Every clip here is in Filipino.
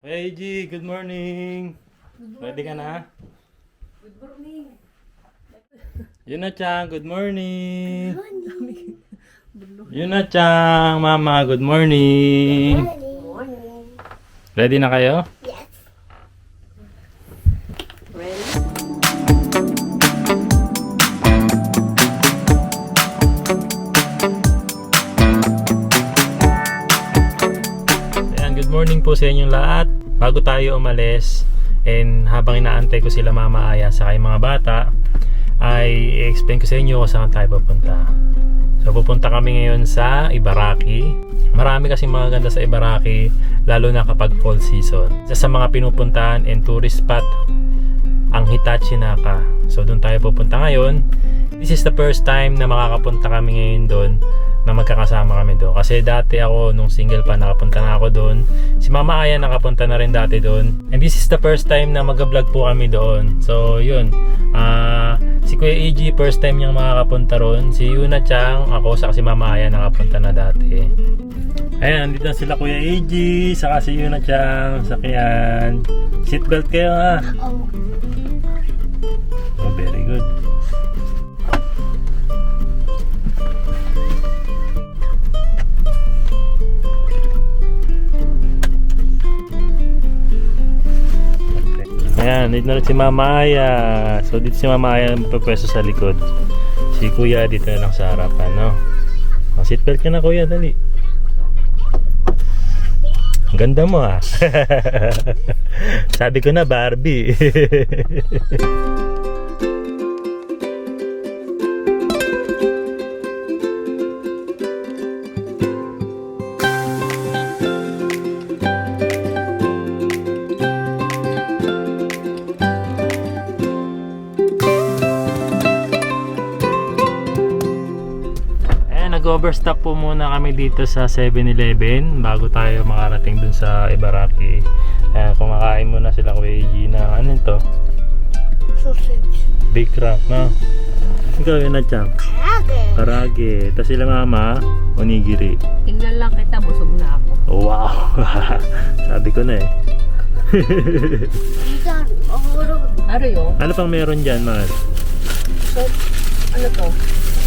Hey G, good morning. Ready ka na? Good morning. Yun na Chang, good morning. Yun na Chang, Mama, good morning. Morning. Ready na kayo? Ready? Ayan, good morning po sa inyong lahat. Bago tayo umalis, and habang inaantay ko sila Mama Aya sa kayong mga bata, ay i-explain ko sa inyo kung saan tayo pupunta. So pupunta kami ngayon sa Ibaraki. Marami kasing mga ganda sa Ibaraki, lalo na kapag fall season. Isa sa mga pinupuntahan and tourist spot ang Hitachi Naka. So doon tayo pupunta ngayon. This is the first time na makakapunta kami ngayon doon, na magkakasama kami doon. Kasi dati ako, nung single pa, nakapunta na ako doon. Si Mama Aya nakapunta na rin dati doon. And this is the first time na mag-vlog po kami doon. So yun, si Kuya EG first time niyang makakapunta roon. Si Yuna Chang, ako, saka si Mama Aya nakapunta na dati. Ayan, nandito na sila Kuya EG, saka si Yuna Chang, sakyan. Seatbelt kayo ha. Oh, very good. Ayan, dito na rin si Mama Aya. So dito si Mama Aya magpapwesto sa likod. Si Kuya dito na lang sa harapan, no? Oh, seatbelt ka na Kuya, dali. Ang ganda mo ah. Sabi ko na Barbie. Nag-overstop po muna kami dito sa 7-Eleven bago tayo makarating dun sa Ibaraki. Kumakain muna sila Kuya EG na ano ito? Sausage. Big wrap, no? Ikaw yun na Chang? Karage. Tapos sila Mama, onigiri. Tingnan lang kita, busog na ako. Wow! Sabi ko na eh. Ano yun? Ano pang meron dyan, Mahal? So, ano to?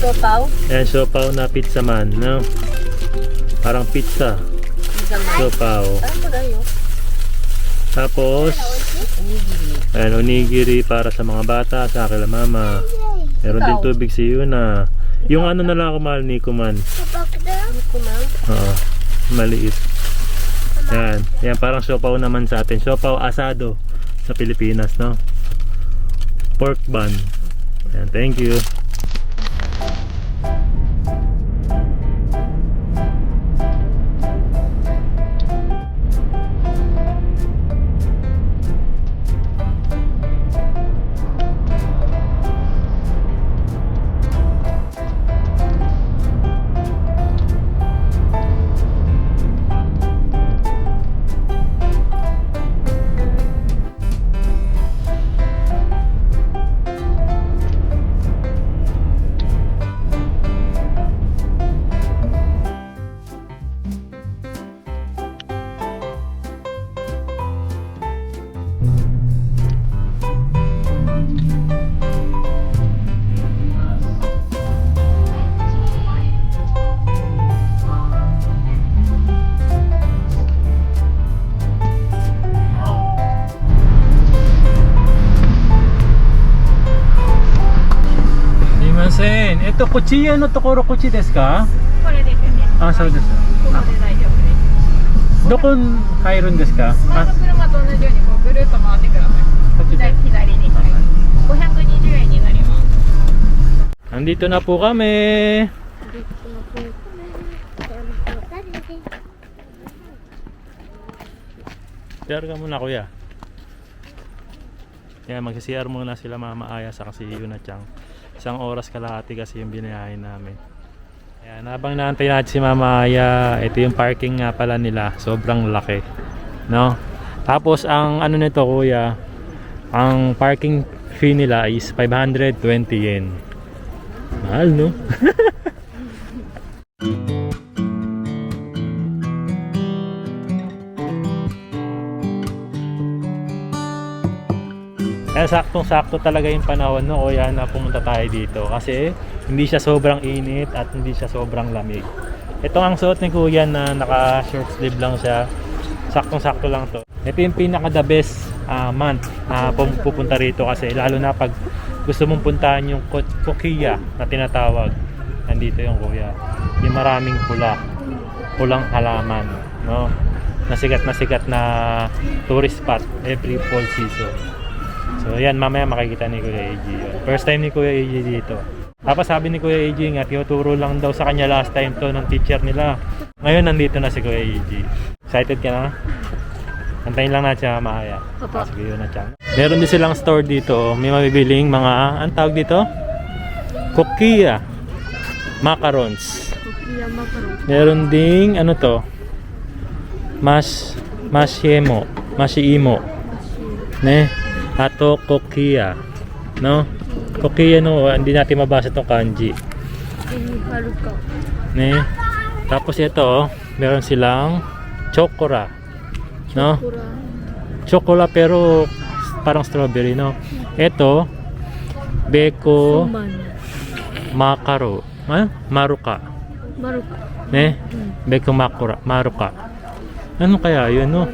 Sopaw? Ayan, siopaw na pizza man, no? Parang pizza. Siopaw. Parang magayo. Tapos, ayan, onigiri para sa mga bata, sa akin lang Mama. Meron din tubig si Yuna. Yung ano na lang ako Mahal, Nikuman. Ano ko na? Oo, maliit. Ayan, yan parang siopaw naman sa atin. Siopaw asado sa Pilipinas, no? Pork bun. Ayan, thank you. Ito kuchi ano tokoro kuchi desu ka? これですね。あ、そうです。ここで大丈夫です。どこに入るんですか？スマート車と同じようにこうぐるっと回ってください。左に、はい。520円になります。 Nandito na po kami. CR ka muna Kuya. Yan, mag-CR muna sila Mama Aya sa kasi Yuna Chang. 1 oras kalahati kasi yung binayahin namin. Ayan, habang naantay natin si Mama Aya, ito yung parking nga pala nila. Sobrang laki, no? Tapos ang ano nito Kuya, ang parking fee nila is 520 yen. Mahal, no? Kaya saktong-sakto talaga yung panahon no, kuya, na pumunta tayo dito. Kasi hindi siya sobrang init at hindi siya sobrang lamig. Ito ang suot ni kuya na naka short sleeve lang siya. Saktong-sakto lang to. Ito yung pinaka the best month na pupunta rito kasi lalo na pag gusto mong puntahan yung Kokiya na tinatawag. Nandito yung kuya. Yung maraming pulang halaman, no? Na sikat na tourist spot every fall season. So yan, mamaya makikita ni Kuya AJ yun. First time ni Kuya AJ dito. Tapos sabi ni Kuya AJ nga, tinuturo lang daw sa kanya last time to ng teacher nila. Ngayon nandito na si Kuya AJ. Excited ka na? Antayin lang natin siya maaya. Sige yun na siya. Meron din silang store dito. May mabibiling mga, ang tawag dito? Kokiya macarons. Kokiya macarons. Meron ding, ano to? Mashiimo. Ne? Ato Kokiya. No? Kokiya no, hindi natin mabasa itong kanji. Ne? Tapos ito, meron silang chokora. No? Chocola pero parang strawberry, no? Ito, beko makaro. Maruka. Ne? Beko maruka. Ano kaya yun, no?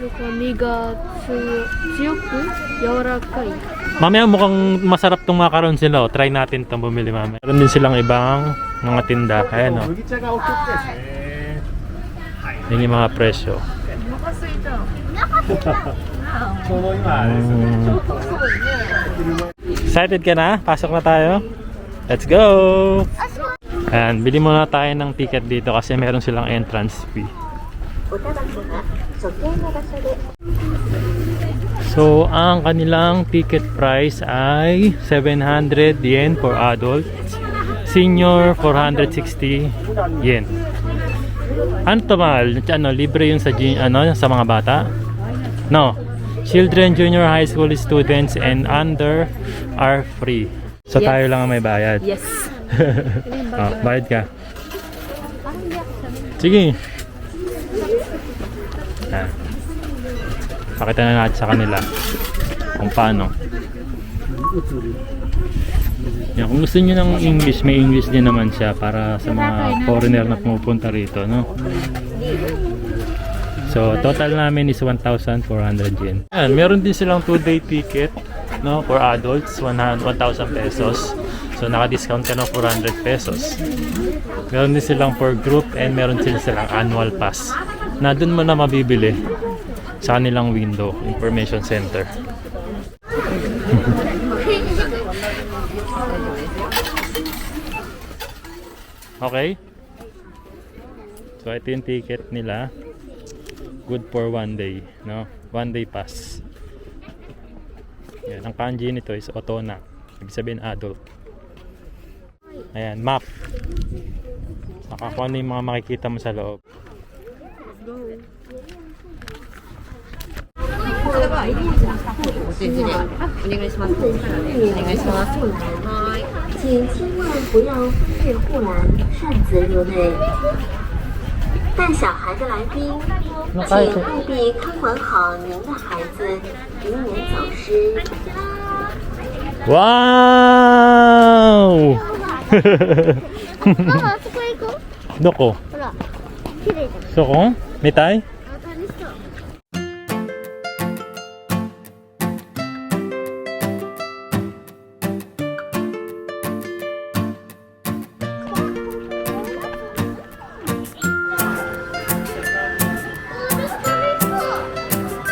Mamaya mukhang masarap tong macaron sila. Oh. Try natin itong bumili mamaya. Meron din silang ibang mga tinda. Ayan, no? Yan yung mga presyo. Excited ka na? Pasok na tayo? Let's go! Ayan, bili muna tayo ng ticket dito kasi meron silang entrance fee. So, ang kanilang ticket price ay 700 yen for adult, senior 460 yen. Ano to, mahal? Ano, libre yun sa, sa mga bata? No. Children, junior high school students, and under are free. So, yes. Tayo lang ang may bayad. Yes. Bayad ka. Sige. Pakita na natin sa kanila kung paano. Yan, kung gusto niyo ng English, may English din naman siya para sa mga foreigner na pumupunta rito, no? So, total namin is 1,400 yen. Yan, meron din silang 2-day ticket, no, for adults, 1,000 pesos. So, naka-discount ka ng 400 pesos. Meron din silang for group and meron din silang annual pass na dun mo na mabibili sa kanilang window information center. Okay? So, ito yung ticket nila. Good for 1 day, no? 1 day pass. Yan, ang kanji nito is otona. Ibig sabihin adult. Ayan, map. Saka kung ano yung mga makikita mo sa loob. Wow! ママ、あそこ行こう。どこ？ほら、綺麗じゃん。そこ？見たい？あ、楽しそう。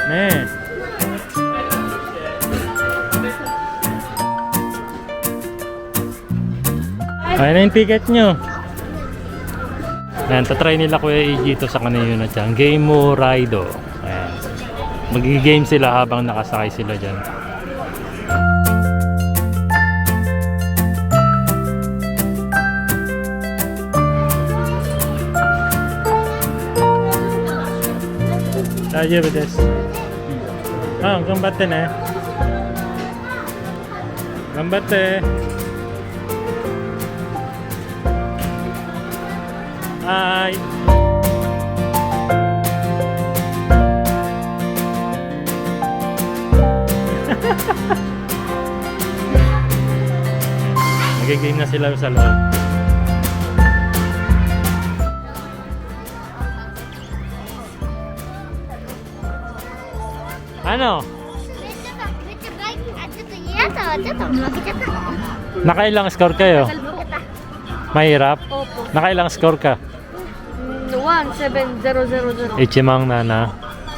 ねえ。Ayan na yung ticket nyo. Ayan, tatry nila Kuya EG ito sa kanina na dyan. Game mo Raido. Ayan. Mag-game sila habang nakasakay sila dyan. Daijoubu desu. Ganbatte ne. Ganbatte. Hi. Nagigame na sila sa loob. Ano? めっちゃバイク、あ、ちょっと嫌だわ、ちょっと負けちゃった。 Nakailang score kayo? Mahirap? Nakailang score ka? 17000 Ichimang nana.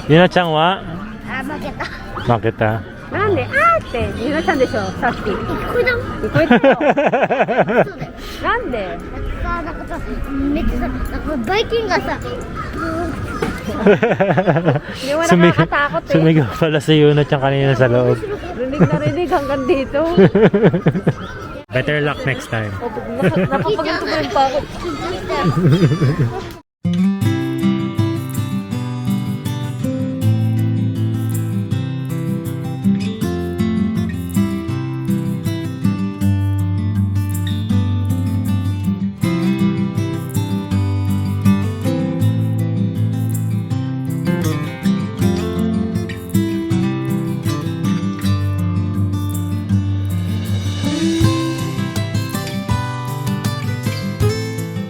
Yuna-chan wa? あ、負けた。 Makita. なんであーってゆなちゃんでしょさっきこれだもん。聞こえたよそうだよ。なんでなんかさ、めっちゃさ、なんかバイキンがさ、 Hindi mo nakakatakot eh. Sumigaw pala si Yuna-chan kanina sa loob. Rinig na rinig hanggang dito. Better luck next time. Napapaganto ko rin pa ako.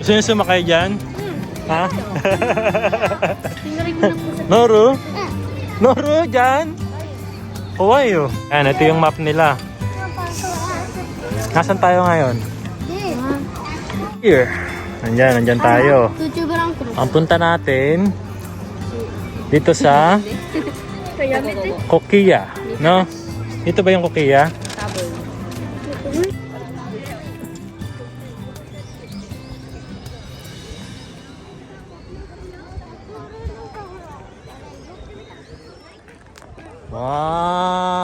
Gusto nyo sumakay dyan? Ha? Tingnan mo na po sa... Noru? Noru, dyan? Hawaii oh. Ayan, ito yung map nila. Nasaan tayo ngayon? Here. Nandyan tayo. YouTuber ang crew. Ang punta natin dito sa Kokiya, no? Dito ba yung Kokiya? Wow!